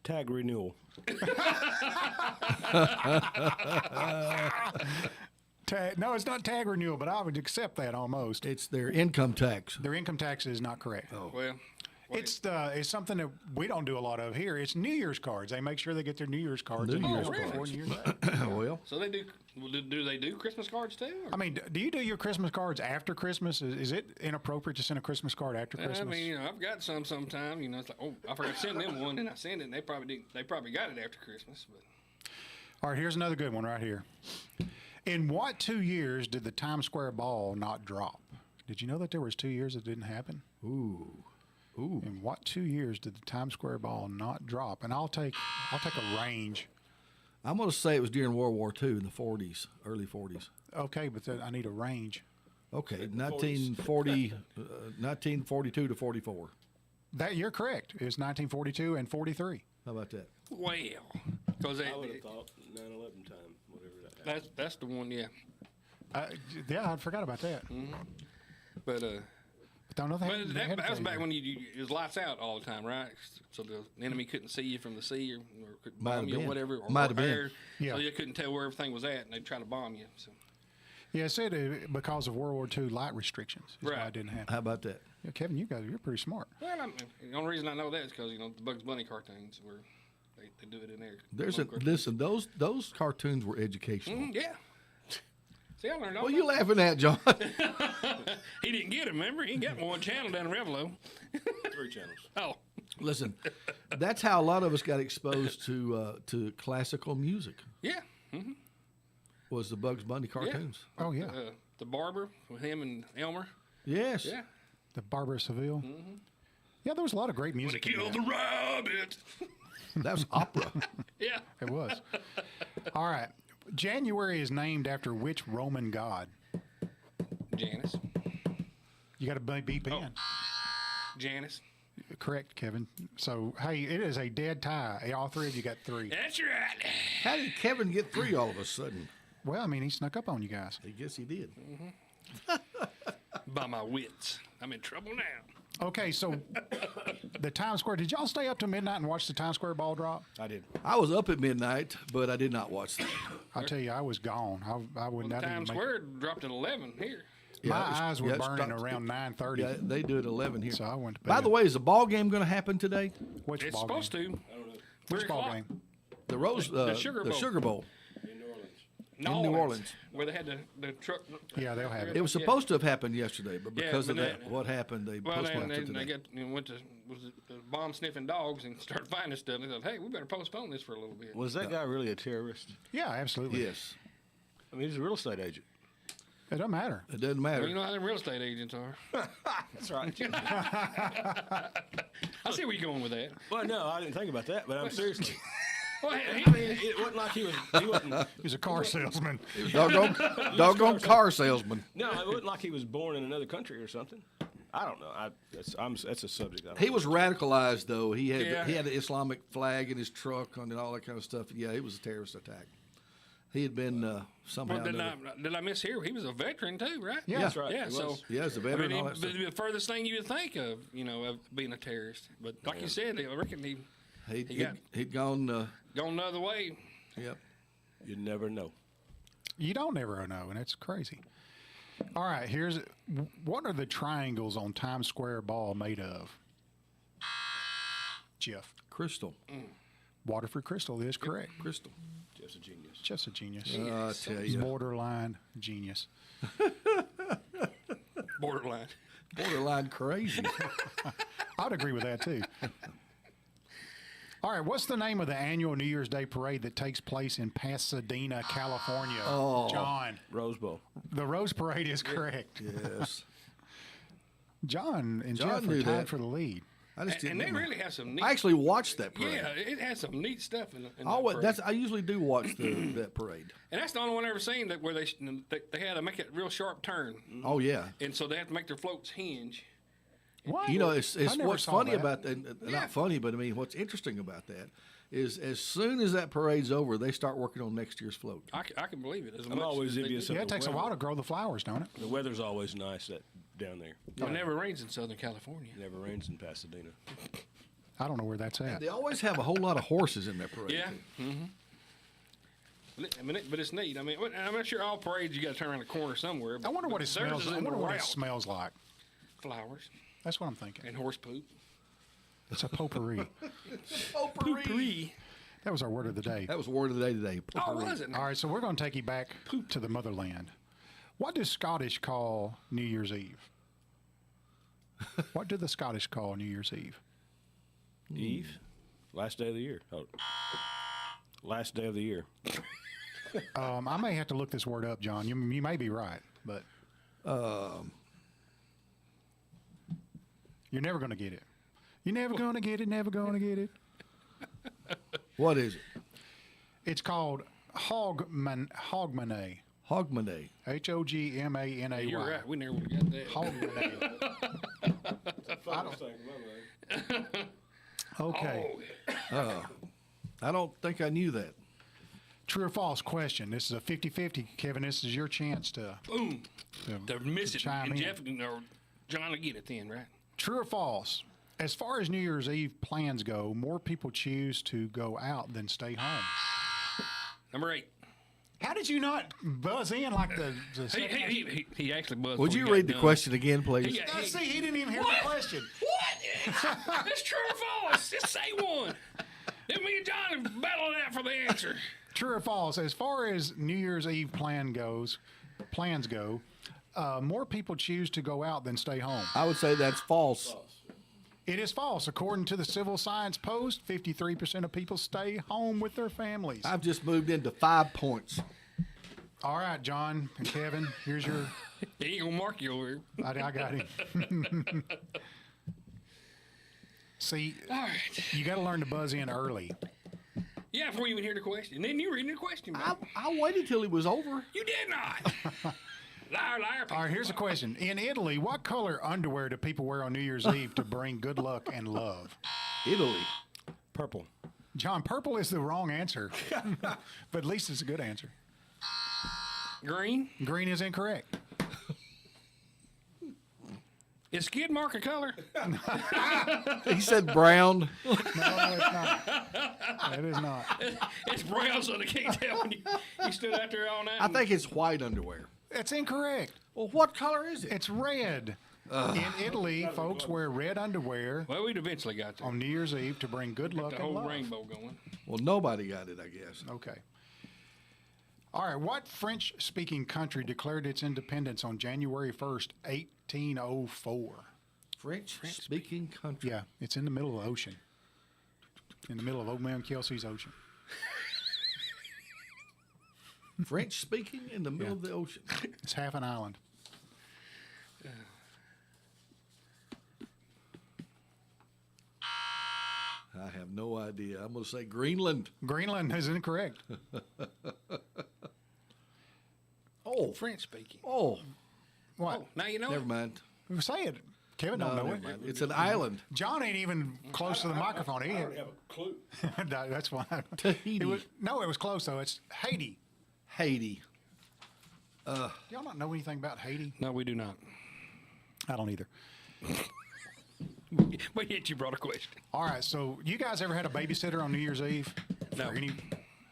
Tag renewal. No, it's not tag renewal, but I would accept that almost. It's their income tax. Their income tax is not correct. Oh. Well, It's something that we don't do a lot of here. It's New Year's cards. They make sure they get their New Year's cards in Year's before New Year's Day. Well, so they do. Do they do Christmas cards too? Or? I mean, do you do your Christmas cards after Christmas? Is it inappropriate to send a Christmas card after Christmas? I mean, I've got some sometime. It's like, oh, I forgot to send them one, and I send it, and they probably didn't. They probably got it after Christmas. But All right, here's another good one right here. In what 2 years did the Times Square ball not drop? Did you know that there was 2 years it didn't happen? ooh. In what 2 years did the Times Square ball not drop? And I'll take a range. I'm going to say it was during World War II in the 40s, early 40s. Okay, but I need a range. Okay, 1942 to 44. That you're correct. It was 1942 and 43. How about that? well, because I would have thought 9/11 time, whatever that happened. that's the one, yeah. Yeah, I forgot about that. Mm-hmm. But don't know but that was back when it was lights out all the time, right? So the enemy couldn't see you from the sea or could Might bomb have you or been. whatever, or Might have been. air. Yeah. So you couldn't tell where everything was at, and they'd try to bomb you. So. Yeah, it said because of World War II light restrictions is why Right. it didn't happen. How about that? Yeah, Kevin, you're pretty smart. Well, the only reason I know that is because the Bugs Bunny cartoons where they do it in there. Listen, those cartoons were educational. Yeah. See, I learned all What are that. you laughing at, John? He didn't get it, remember? He got one channel down in Revelo. 3 channels. Oh. Listen, that's how a lot of us got exposed to classical music. Yeah. Mm-hmm. Was the Bugs Bunny cartoons? Yeah. Oh yeah. The Barber with him and Elmer. Yes. Yeah. The Barber of Seville. Mm-hmm. Yeah, there was a lot of great When he music. in killed that. the rabbit. That was opera. Yeah. It was. All right. January is named after which Roman god? Janice. You got to beep in. Janice. Correct, Kevin. So, hey, it is a dead tie. All three of you got 3. That's right. How did Kevin get 3 all of a sudden? Well, I mean, he snuck up on you guys. I guess he did. By my wits. I'm in trouble now. Okay, so the Times Square. Did y'all stay up till midnight and watch the Times Square ball drop? I did. I was up at midnight, but I did not watch that. I'll tell you, I was gone. I wouldn't. Well, I didn't Times make Square dropped at 11 here. My Yeah, it was- eyes were yeah, it burning stopped- around 9:30. Yeah, they do it 11 here. So I went to bed. By the way, is the ball game going to happen today? Which It's ball supposed game? to. Which 3 ball o'clock. game? The The Sugar Bowl. Sugar Bowl. In New Orleans. in New Orleans. where they had the truck. Yeah, they'll have it. It was supposed to have happened yesterday, but because but of that, what happened, they postponed it today. Went to the bomb sniffing dogs and started finding stuff. And they said, "Hey, we better postpone this for a little bit." Was that guy really a terrorist? Yeah, absolutely. Yes. I mean, he's a real estate agent. It doesn't matter. It doesn't matter. Well, you know how them real estate agents are. That's right. I see where you're going with that. Well, no, I didn't think about that, but I'm seriously. Well, I mean, it wasn't like he wasn't. He was a car salesman. Doggone car salesman. No, it wasn't like he was born in another country or something. I don't know. That's a subject. He was radicalized, though. He had an Islamic flag in his truck and all that kind of stuff. Yeah, it was a terrorist attack. He had been somehow. Well, did I mishear? He was a veteran too, right? Yeah, that's right. Yeah, so yeah, as a veteran. I mean, all that stuff. the furthest thing you would think of, of being a terrorist. But like you said, I reckon he'd gone another way. Yep. You never know. You don't ever know, and it's crazy. All right, what are the triangles on Times Square ball made of? Jeff. Crystal. Waterford crystal is correct. Crystal. Jeff's a genius. Jeff's a genius. I tell He's you. borderline genius. Borderline crazy. I'd agree with that too. All right, what's the name of the annual New Year's Day parade that takes place in Pasadena, California? Oh, John. Rose Bowl. The Rose Parade is correct. Yes. John and John Jeff knew are tied that. for the lead. And they really have some neat. I actually watched that parade. Yeah, it has some neat stuff in that Oh, parade. I usually do watch that parade. And that's the only one I've ever seen where they had to make it real sharp turn. Oh yeah. And so they have to make their floats hinge. What? You know, it's what's funny that. about that. Not funny, but I mean, what's interesting about that is as soon as that parade's over, they start working on next year's float. I can believe it. I'm always envious of Yeah, it takes a while to grow the flowers, don't it? The weather's always nice down there. It never rains in Southern California. It never rains in Pasadena. I don't know where that's at. They always have a whole lot of horses in that parade. Yeah. Mm-hmm. But it's neat. I mean, I'm not sure all parades you got to turn around the corner somewhere. I wonder what it theirs smells. is I in the wonder what it route. smells like. Flowers That's what I'm thinking. and horse poop. It's a potpourri. Potpourri. That was our word of the day. That was word of the day today. Oh, Potpourri. was it? All right, so we're going to take you back to the motherland. What do Scottish call New Year's Eve? What do the Scottish call New Year's Eve? Eve? Last day of the year. Oh. Last day of the year. I may have to look this word up, John. You may be right, but you're never going to get it. You're never going to get it, never going to get it. What is it? It's called Hogmanay. Hogmanay. Hogmanay. You're right. We never would have got that. Hogmanay. Okay. I don't think I knew that. True or false question. This is a 50-50, Kevin. This is your chance to Boom. To miss it. chime And in. Jeff or John will get it then, right? True or false? As far as New Year's Eve plans go, more people choose to go out than stay home. Number 8. How did you not buzz in like the He actually buzzed. Would before you he read got the done. question again, please? See, he didn't even hear What? the question. What? It's true or false. Just say one. Then me and John battle it out for the answer. True or false? As far as New Year's Eve plans go, more people choose to go out than stay home. I would say that's false. It is false. According to the Civil Science Post, 53% of people stay home with their families. I've just moved into 5 points. All right, John and Kevin, here's your... He ain't gonna mark you over here. I got him. See, All right. you got to learn to buzz in early. Yeah, before you even hear the question. Then you reading the question, man. I waited till it was over. You did not. Liar, liar. All right, here's a question. In Italy, what color underwear do people wear on New Year's Eve to bring good luck and love? Italy. Purple. John, purple is the wrong answer, but at least it's a good answer. Green. Green is incorrect. Is skid mark a color? He said brown. No, it's not. It is not. It's brown, so they can't tell when you stood out there all night. I think it's white underwear. It's incorrect. Well, what color is it? It's red. In Italy, folks wear red underwear Well, we'd eventually got there. on New Year's Eve to bring good luck The and whole love. rainbow going. Well, nobody got it, I guess. Okay. All right, what French-speaking country declared its independence on January 1st, 1804? French-speaking country. Yeah, it's in the middle of the ocean. In the middle of Old Man Kelsey's ocean. French-speaking in the middle of the ocean. It's half an island. I have no idea. I'm going to say Greenland. Greenland is incorrect. Oh. French speaking. Oh. What? Now you know. Never mind. Say it. Kevin don't know never it. mind. It's an island. John ain't even close to the microphone. I don't have a clue. That's why. Tahiti. It was close, though. It's Haiti. Haiti. Y'all not know anything about Haiti? No, we do not. I don't either. But yet you brought a question. All right, so you guys ever had a babysitter on New Year's Eve? No.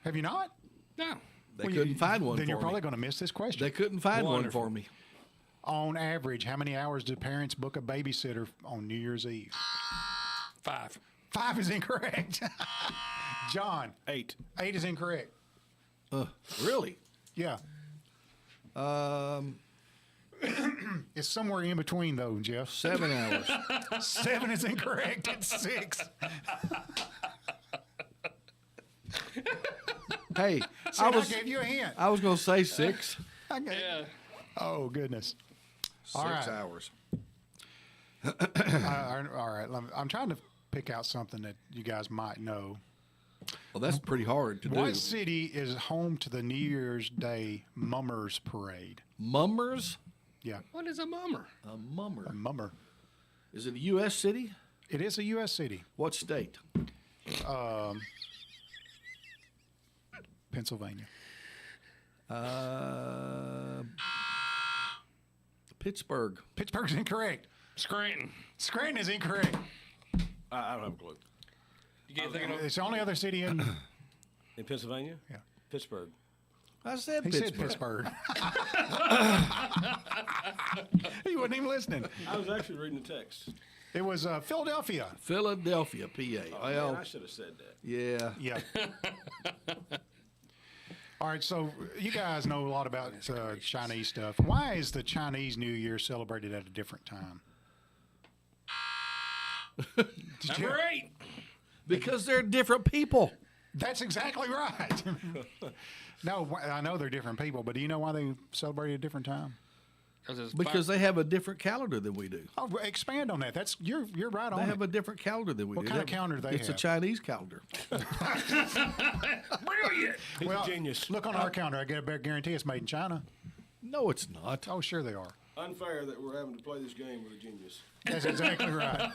Have you not? No. They couldn't find one Then for you're me. probably going to miss this question. They couldn't find Wonderful. one for me. On average, how many hours do parents book a babysitter on New Year's Eve? 5. 5 is incorrect. John. 8. 8 is incorrect. Really? Yeah. It's somewhere in between, though, Jeff. 7 hours. 7 is incorrect. It's 6. Hey, See, I gave you a hint. I was going to say 6. Yeah. Oh, goodness. 6 All right. hours. All right. I'm trying to pick out something that you guys might know. Well, that's pretty hard to do. What city is home to the New Year's Day Mummers Parade? Mummers? Yeah. What is a mummer? A mummer. A mummer. Is it a U.S. city? It is a U.S. city. What state? Pennsylvania. Pittsburgh. Pittsburgh's incorrect. Scranton. Scranton is incorrect. I don't have a clue. You can't think of It's the only other city in Pennsylvania? Yeah. Pittsburgh. I said He Pittsburgh. said Pittsburgh. He wasn't even listening. I was actually reading the text. It was Philadelphia. Philadelphia, PA. Oh, man, I should have said that. Yeah. Yeah. All right, so you guys know a lot about Chinese stuff. Why is the Chinese New Year celebrated at a different time? Number 8. Because they're different people. That's exactly right. No, I know they're different people, but do you know why they celebrate at a different time? Because they have a different calendar than we do. Oh, expand on that. That's you're right on. They it. have a different calendar than we do. What kind of calendar do they It's have? a Chinese calendar. Brilliant. He's Well, a genius. look on our calendar. I get a guarantee it's made in China. No, it's not. Oh, sure they are. Unfair that we're having to play this game with a genius. That's exactly right.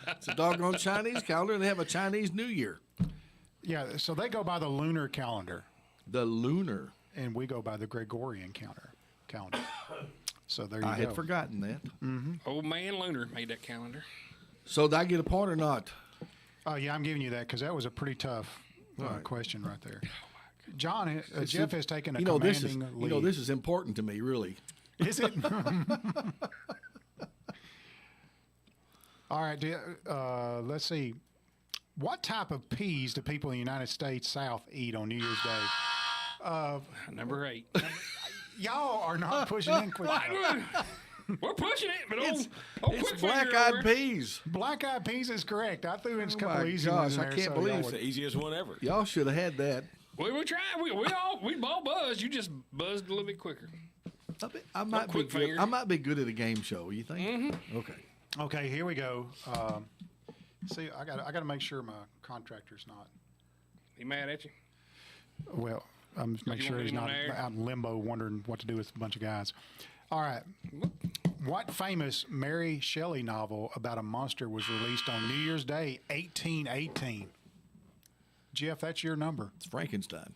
It's a doggone Chinese calendar, and they have a Chinese New Year. Yeah, so they go by the lunar calendar, The lunar. and we go by the Gregorian calendar. So there you go. I had forgotten that. Old man Lunar made that calendar. So did I get a point or not? Oh, yeah, I'm giving you that because that was a pretty tough question right there. John, Jeff has taken a commanding lead. This is important to me, really. Is it? All right, let's see. What type of peas do people in the United States South eat on New Year's Day? Number 8. Y'all are not pushing in quick enough. We're pushing it, but It's Quick black-eyed peas. Black-eyed peas is correct. I threw in a Oh couple my easy gosh, ones I there. can't so believe y'all It's would- the easiest one ever. Y'all should have had that. We tried. We all buzzed. You just buzzed a little bit quicker. I might be quick good. finger. I might be good at a game show. You think? Okay. Okay, here we go. See, I got to make sure my contractor's not. He mad at you? Well, I'm just making you sure want he's him not on air? out in limbo wondering what to do with a bunch of guys. All right. What famous Mary Shelley novel about a monster was released on New Year's Day, 1818? Jeff, that's your number. It's Frankenstein.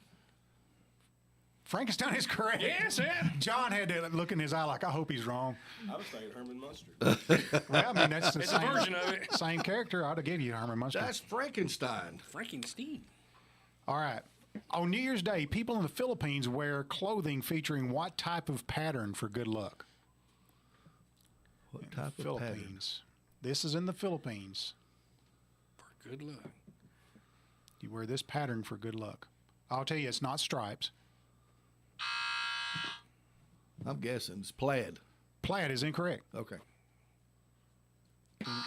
Frankenstein is correct. Yes, yeah. John had to look in his eye like, I hope he's wrong. I was thinking Herman Munster. Well, I mean, that's the It's same a version of it. Same character. I ought to give you Herman Munster. That's Frankenstein. Frankenstein. All right. On New Year's Day, people in the Philippines wear clothing featuring what type of pattern for good luck? What type of Philippines. pattern? This is in the Philippines. For good luck. You wear this pattern for good luck. I'll tell you, it's not stripes. I'm guessing it's plaid. Plaid is incorrect. Okay.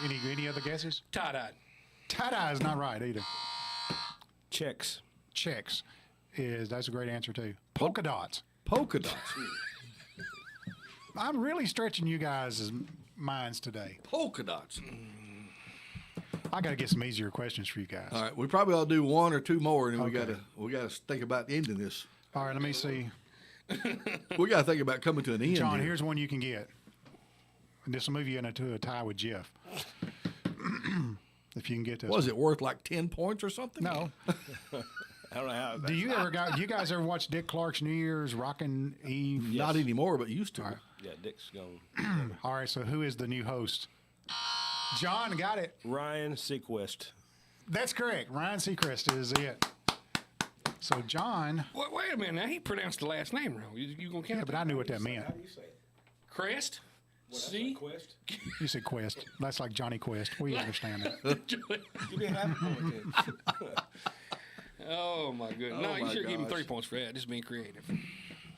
Any other guesses? Tie-dye. Tie-dye is not right either. Checks. Checks that's a great answer too. Polka dots. Polka dots. I'm really stretching you guys' minds today. Polka dots. I got to get some easier questions for you guys. All right, we probably ought to do one or two more, and then we got to think about ending this. All right, let me see. We got to think about coming to an end. John, here. here's one you can get. And this will move you into a tie with Jeff. If you can get this. Was it worth like 10 points or something? No. I don't know how. Do you guys ever watch Dick Clark's New Year's Rockin' Eve? Yes. Not anymore, but used to. All right. Yeah, Dick's gone. All right, so who is the new host? John got it. Ryan Seacrest. That's correct. Ryan Seacrest is it. So John. Wait a minute. Now he pronounced the last name wrong. You gonna count? Yeah, but I knew what that meant. How do you say it? Crest. See? Quest? You said Quest. That's like Johnny Quest. We understand that. You didn't have it. Oh my goodness! No, you should give him 3 points for that. Just being creative.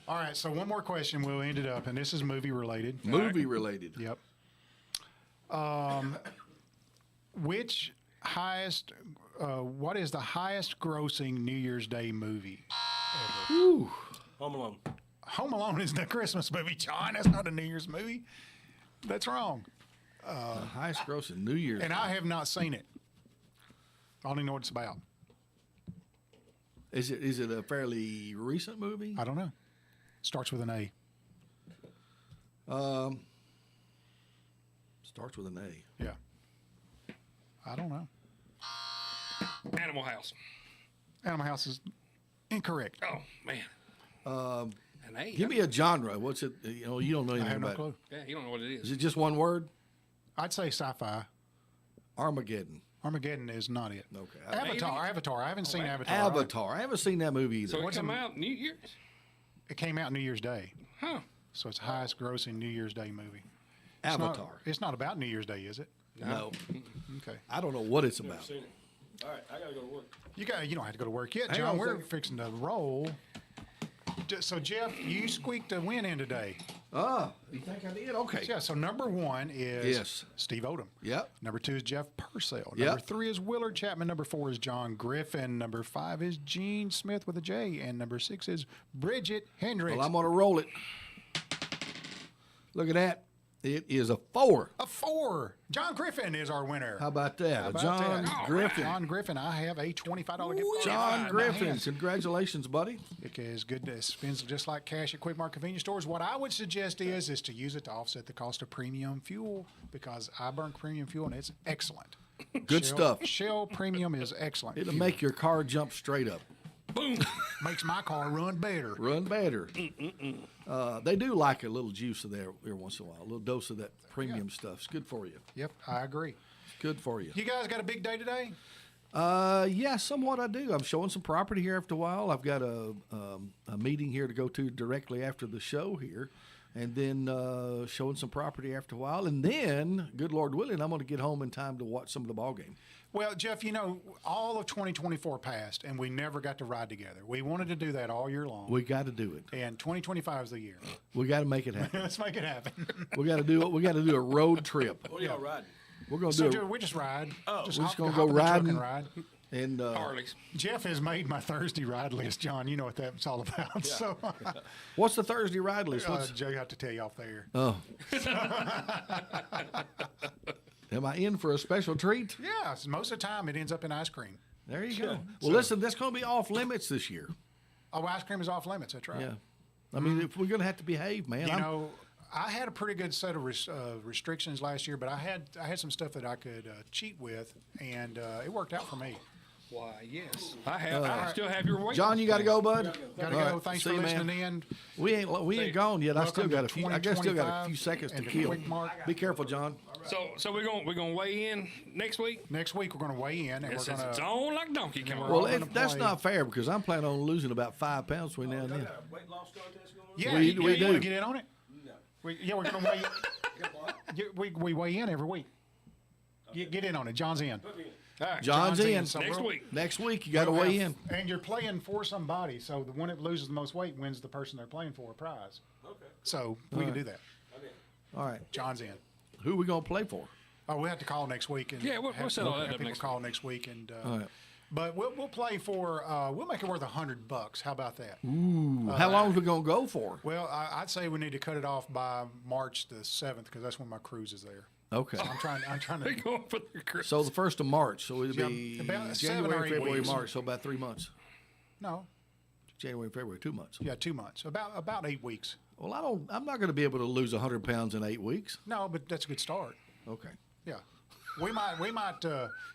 All right, so one more question. We'll end it up, and this is movie related. Movie related. Yep. Which highest? What is the highest grossing New Year's Day movie ever? Ooh. Home Alone. Home Alone is the Christmas movie, John. That's not a New Year's movie. That's wrong. The highest grossing New Year's. And I have not seen it. I only know what it's about. Is it a fairly recent movie? I don't know. Starts with an A. Starts with an A. Yeah. I don't know. Animal House. Animal House is incorrect. Oh man. An A. Give me a genre. What's it? You don't know anything I have no about clue. it. Yeah, you don't know what it is. Is it just one word? I'd say sci-fi. Armageddon. Armageddon is not it. Okay. Avatar. I haven't seen Avatar. Avatar. I haven't seen that movie either. So it come out New Year's? It came out New Year's Day. Huh. So it's the highest grossing New Year's Day movie. Avatar. It's not about New Year's Day, is it? No. Okay. I don't know what it's about. Seen it. All right, I gotta go to work. You don't have to go to work yet, Hang John. on a We're second. fixing to roll. So Jeff, you squeaked a win in today. You think I did? Okay. Yeah. So number one is Yes. Steve Odom. Yep. Number two is Jeff Purcell. Yep. Number three is Willard Chapman. Number four is John Griffin. Number five is Gene Smith with a J. And number six is Bridget Hendricks. Well, I'm gonna roll it. Look at that. It is a 4. A 4. John Griffin is our winner. How about that? How about John that? Griffin. John Griffin. I have a $25 gift card. John Griffin. in my hand. Congratulations, buddy. It is good. It spends just like cash at Quik Mart convenience stores. What I would suggest is to use it to offset the cost of premium fuel, because I burn premium fuel and it's excellent. Good stuff. Shell Premium is excellent. It'll make your car jump straight up. Boom. Makes my car run better. Run better. They do like a little juice of there every once in a while. A little dose of that premium stuff. It's good for you. Yep, I agree. It's good for you. You guys got a big day today? Yeah, somewhat I do. I'm showing some property here after a while. I've got a meeting here to go to directly after the show here, and then showing some property after a while. And then, good Lord willing, I'm going to get home in time to watch some of the ball game. Well, Jeff, all of 2024 passed, and we never got to ride together. We wanted to do that all year long. We got to do it. And 2025 is the year. We got to make it happen. Let's make it happen. We got to do it. We got to do a road trip. What are y'all riding? We're going to So do it. we just ride. We're just hop going to in go the truck riding. and ride. And Harleys. Jeff has made my Thursday ride list, John. You know what that's all about. Yeah. So, what's the Thursday ride list? Joe, you have to tell you off there. Oh. Am I in for a special treat? Yeah, so most of the time it ends up in ice cream. There you go. Well, listen, that's going to be off limits this year. Oh, ice cream is off limits. That's right. Yeah. I mean, if we're going to have to behave, man. I had a pretty good set of restrictions last year, but I had some stuff that I could cheat with, and it worked out for me. Why, yes. I still have your weight. John, you got to go, bud. Got to go. Thanks for listening in. We ain't gone yet. I still got a few. I guess still got a few 2025 seconds to and the kill. Quik Mart. Be careful, John. So we're gonna weigh in next week. Next week we're going to weigh in, and It's we're going it's to. on like Donkey Kong. Well, that's not fair because I'm planning on losing about 5 pounds between now and then. Weight loss contest going on? Yeah, We you do. want to get in on it? No. We're going to weigh. We weigh in every week. Get in on it. John's in. Put me in. All right, John's in. So next we'll- week. Next week, you got to we'll weigh have- in. And you're playing for somebody, so the one that loses the most weight wins the person they're playing for a prize. Okay. So we can do that. All right. John's in. Who are we going to play for? Oh, we have to call next week. And Yeah, we'll set all that have up people next call next week. And All right. but we'll play for we'll make it worth $100. How about that? Ooh. How long is we going to go for? Well, I'd say we need to cut it off by March the 7th because that's when my cruise is there. Okay. So I'm trying to. Going for the cruise. So the 1st of March. So it'll Yeah, be about 7 or January, 8 February, weeks. March. So about 3 months. No. January, February, 2 months. Yeah, 2 months. About 8 weeks. Well, I'm not going to be able to lose 100 pounds in 8 weeks. No, but that's a good start. Okay. Yeah. We might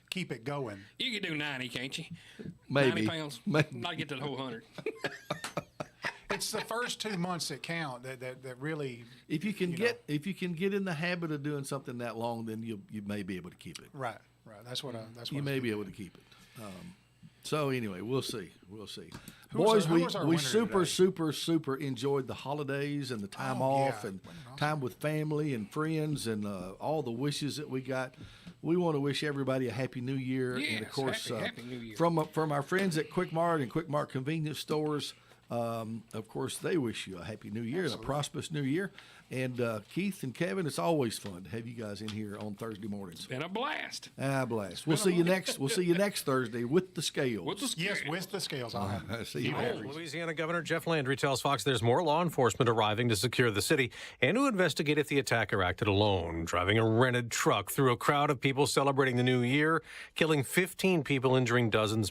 keep it going. You can do 90, can't you? Maybe. 90 pounds. Maybe. Not get to the whole 100. It's the first 2 months that count. That really. If you can get in the habit of doing something that long, then you may be able to keep it. Right. That's what You may be able to keep it. So anyway, we'll see. Who Boys, was our we winner super enjoyed the holidays and the time off and time with family and friends and all the wishes that we got. We want to wish everybody a happy New Year, and of Yes, course, happy New Year. from our friends at Quik Mart and Quik Mart convenience stores. Of course, they wish you a happy New Year and a prosperous New Year. And Keith and Kevin, it's always fun to have you guys in here on Thursday mornings. Been a blast. Blast. We'll see you next. We'll see you next Thursday with the scales. Yes, with the scales. I'll have See you. Louisiana Governor Jeff Landry tells Fox there's more law enforcement arriving to secure the city and to investigate if the attacker acted alone, driving a rented truck through a crowd of people celebrating the new year, killing 15 people, injuring dozens.